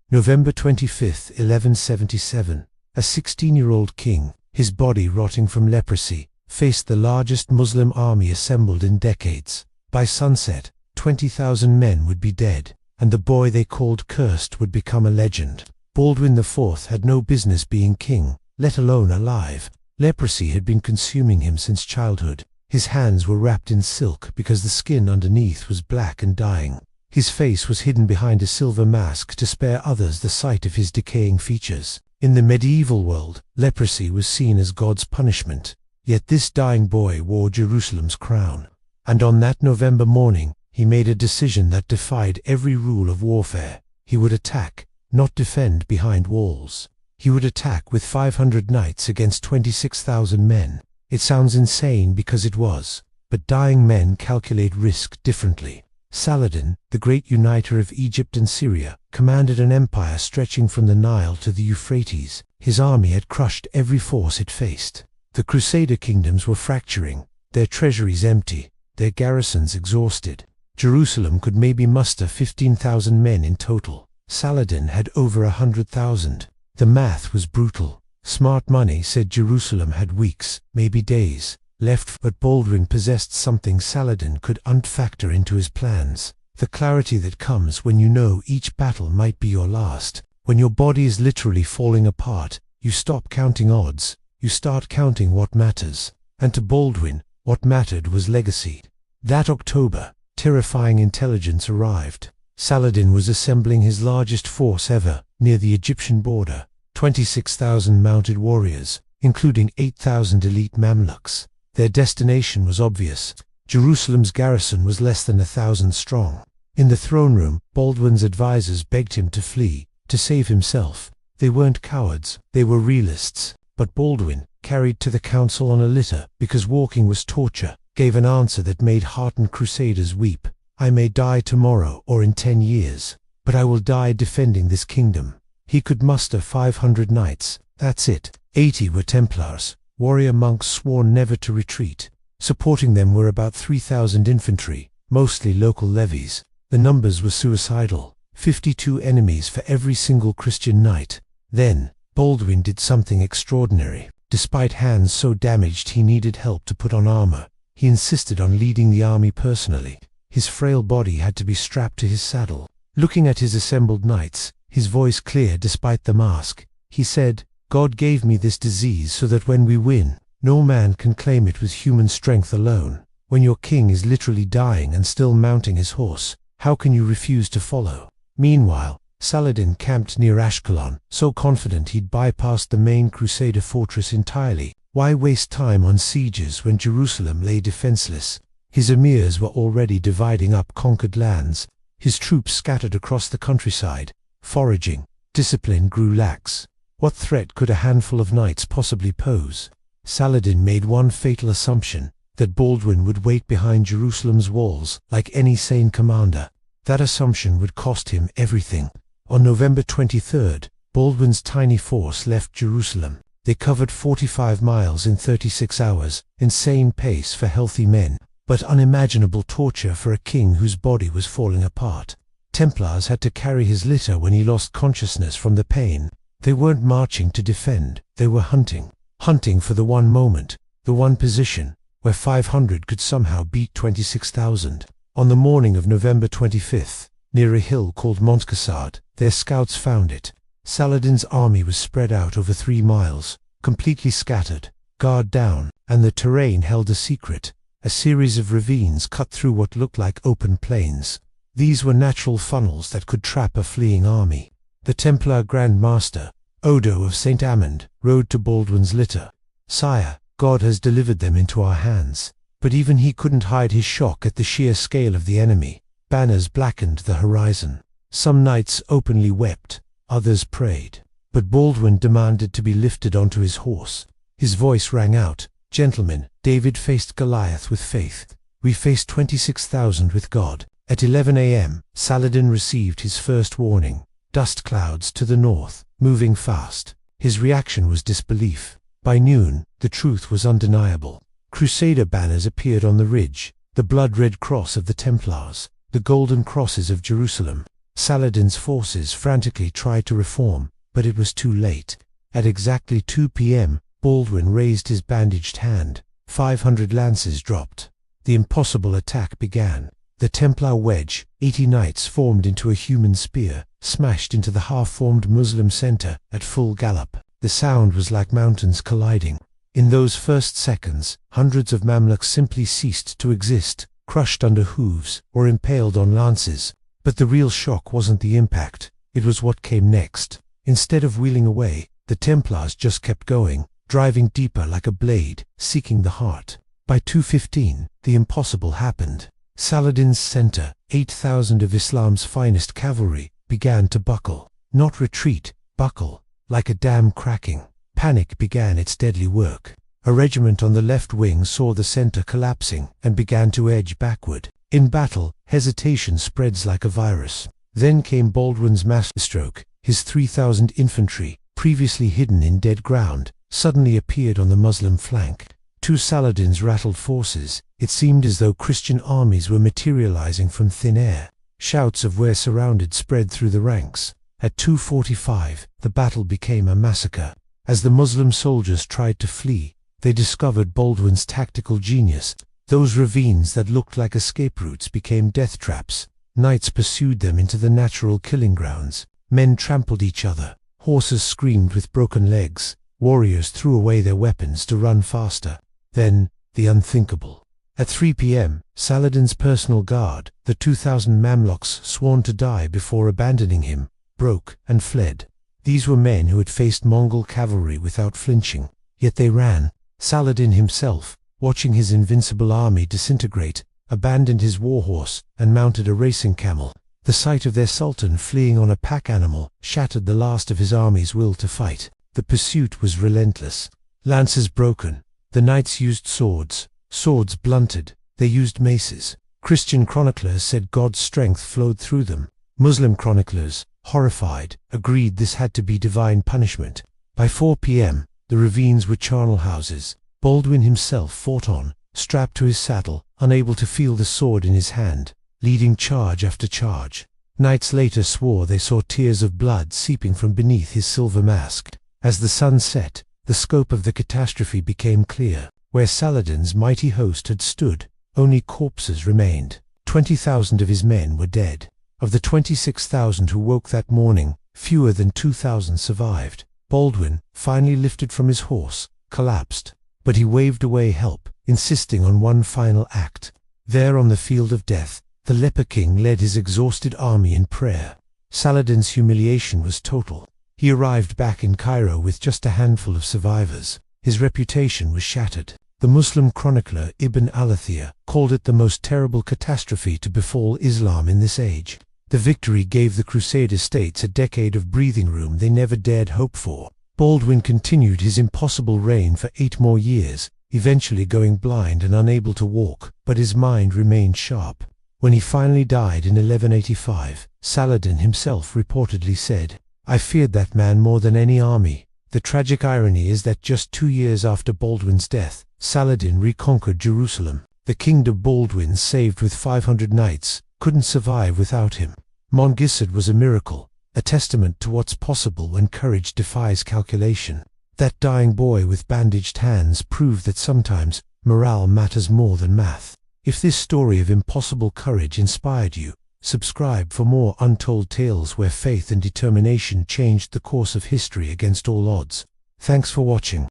November 25, 1177, a 16-year-old king, his body rotting from leprosy, faced the largest Muslim army assembled in decades. By sunset, 20,000 men would be dead, and the boy they called cursed would become a legend. Baldwin IV had no business being king, let alone alive. Leprosy had been consuming him since childhood. His hands were wrapped in silk because the skin underneath was black and dying. His face was hidden behind a silver mask to spare others the sight of his decaying features. In the medieval world, leprosy was seen as God's punishment. Yet this dying boy wore Jerusalem's crown. And on that November morning, he made a decision that defied every rule of warfare. He would attack, not defend behind walls. He would attack with 500 knights against 26,000 men. It sounds insane because it was, but dying men calculate risk differently. Saladin, the great uniter of Egypt and Syria, commanded an empire stretching from the Nile to the Euphrates. His army had crushed every force it faced. The Crusader kingdoms were fracturing, their treasuries empty, their garrisons exhausted. Jerusalem could maybe muster 15,000 men in total. Saladin had over 100,000. The math was brutal. Smart money said Jerusalem had weeks, maybe days, left, but Baldwin possessed something Saladin could factor into his plans. The clarity that comes when you know each battle might be your last. When your body is literally falling apart, you stop counting odds, you start counting what matters. And to Baldwin, what mattered was legacy. That October, terrifying intelligence arrived. Saladin was assembling his largest force ever, near the Egyptian border. 26,000 mounted warriors, including 8,000 elite Mamluks. Their destination was obvious. Jerusalem's garrison was less than 1,000 strong. In the throne room, Baldwin's advisors begged him to flee, to save himself. They weren't cowards, they were realists. But Baldwin, carried to the council on a litter because walking was torture, gave an answer that made hardened crusaders weep. I may die tomorrow or in 10 years, but I will die defending this kingdom. He could muster 500 knights, that's it. 80 were Templars, warrior monks sworn never to retreat. Supporting them were about 3,000 infantry, mostly local levies. The numbers were suicidal, 52 enemies for every single Christian knight. Then, Baldwin did something extraordinary. Despite hands so damaged he needed help to put on armor, he insisted on leading the army personally. His frail body had to be strapped to his saddle. Looking at his assembled knights, his voice clear despite the mask, he said, "God gave me this disease so that when we win, no man can claim it with human strength alone. When your king is literally dying and still mounting his horse, how can you refuse to follow?" Meanwhile, Saladin camped near Ashkelon, so confident he'd bypassed the main Crusader fortress entirely. Why waste time on sieges when Jerusalem lay defenseless? His emirs were already dividing up conquered lands. His troops scattered across the countryside, foraging. Discipline grew lax. What threat could a handful of knights possibly pose? Saladin made one fatal assumption, that Baldwin would wait behind Jerusalem's walls like any sane commander. That assumption would cost him everything. On November 23rd, Baldwin's tiny force left Jerusalem. They covered 45 miles in 36 hours, insane pace for healthy men, but unimaginable torture for a king whose body was falling apart. Templars had to carry his litter when he lost consciousness from the pain. They weren't marching to defend, they were hunting. Hunting for the one moment, the one position, where 500 could somehow beat 26,000. On the morning of November 25th, near a hill called Montgisard, their scouts found it. Saladin's army was spread out over 3 miles, completely scattered, guard down, and the terrain held a secret. A series of ravines cut through what looked like open plains. These were natural funnels that could trap a fleeing army. The Templar Grand Master, Odo of St. Amand, rode to Baldwin's litter. "Sire, God has delivered them into our hands." But even he couldn't hide his shock at the sheer scale of the enemy. Banners blackened the horizon. Some knights openly wept, others prayed. But Baldwin demanded to be lifted onto his horse. His voice rang out, "Gentlemen, David faced Goliath with faith. We faced 26,000 with God." At 11 a.m., Saladin received his first warning. Dust clouds to the north, moving fast. His reaction was disbelief. By noon, the truth was undeniable. Crusader banners appeared on the ridge, the blood-red cross of the Templars, the golden crosses of Jerusalem. Saladin's forces frantically tried to reform, but it was too late. At exactly 2 p.m., Baldwin raised his bandaged hand. 500 lances dropped. The impossible attack began. The Templar wedge, 80 knights formed into a human spear, smashed into the half-formed Muslim center at full gallop. The sound was like mountains colliding. In those first seconds, hundreds of Mamluks simply ceased to exist, crushed under hooves or impaled on lances. But the real shock wasn't the impact, it was what came next. Instead of wheeling away, the Templars just kept going, driving deeper like a blade, seeking the heart. By 2:15, the impossible happened. Saladin's center, 8,000 of Islam's finest cavalry, began to buckle. Not retreat, buckle, like a dam cracking. Panic began its deadly work. A regiment on the left wing saw the center collapsing and began to edge backward. In battle, hesitation spreads like a virus. Then came Baldwin's masterstroke. His 3,000 infantry, previously hidden in dead ground, suddenly appeared on the Muslim flank. To Saladin's rattled forces, it seemed as though Christian armies were materializing from thin air. Shouts of "we're surrounded" spread through the ranks. At 2:45, the battle became a massacre. As the Muslim soldiers tried to flee, they discovered Baldwin's tactical genius. Those ravines that looked like escape routes became death traps. Knights pursued them into the natural killing grounds. Men trampled each other. Horses screamed with broken legs. Warriors threw away their weapons to run faster. Then, the unthinkable. At 3 p.m., Saladin's personal guard, the 2,000 Mamluks sworn to die before abandoning him, broke and fled. These were men who had faced Mongol cavalry without flinching. Yet they ran. Saladin himself, watching his invincible army disintegrate, abandoned his warhorse and mounted a racing camel. The sight of their sultan fleeing on a pack animal shattered the last of his army's will to fight. The pursuit was relentless. Lances broken. The knights used swords. Swords blunted. They used maces. Christian chroniclers said God's strength flowed through them. Muslim chroniclers, horrified, agreed this had to be divine punishment. By 4 p.m., the ravines were charnel houses. Baldwin himself fought on, strapped to his saddle, unable to feel the sword in his hand, leading charge after charge. Knights later swore they saw tears of blood seeping from beneath his silver mask. As the sun set, the scope of the catastrophe became clear. Where Saladin's mighty host had stood, only corpses remained. 20,000 of his men were dead. Of the 26,000 who woke that morning, fewer than 2,000 survived. Baldwin, finally lifted from his horse, collapsed. But he waved away help, insisting on one final act. There on the field of death, the leper king led his exhausted army in prayer. Saladin's humiliation was total. He arrived back in Cairo with just a handful of survivors. His reputation was shattered. The Muslim chronicler Ibn al-Athir called it the most terrible catastrophe to befall Islam in this age. The victory gave the Crusader states a decade of breathing room they never dared hope for. Baldwin continued his impossible reign for 8 more years, eventually going blind and unable to walk, but his mind remained sharp. When he finally died in 1185, Saladin himself reportedly said, "I feared that man more than any army." The tragic irony is that just 2 years after Baldwin's death, Saladin reconquered Jerusalem. The kingdom Baldwin saved with 500 knights couldn't survive without him. Montgisard was a miracle, a testament to what's possible when courage defies calculation. That dying boy with bandaged hands proved that sometimes morale matters more than math. If this story of impossible courage inspired you, subscribe for more untold tales where faith and determination changed the course of history against all odds. Thanks for watching.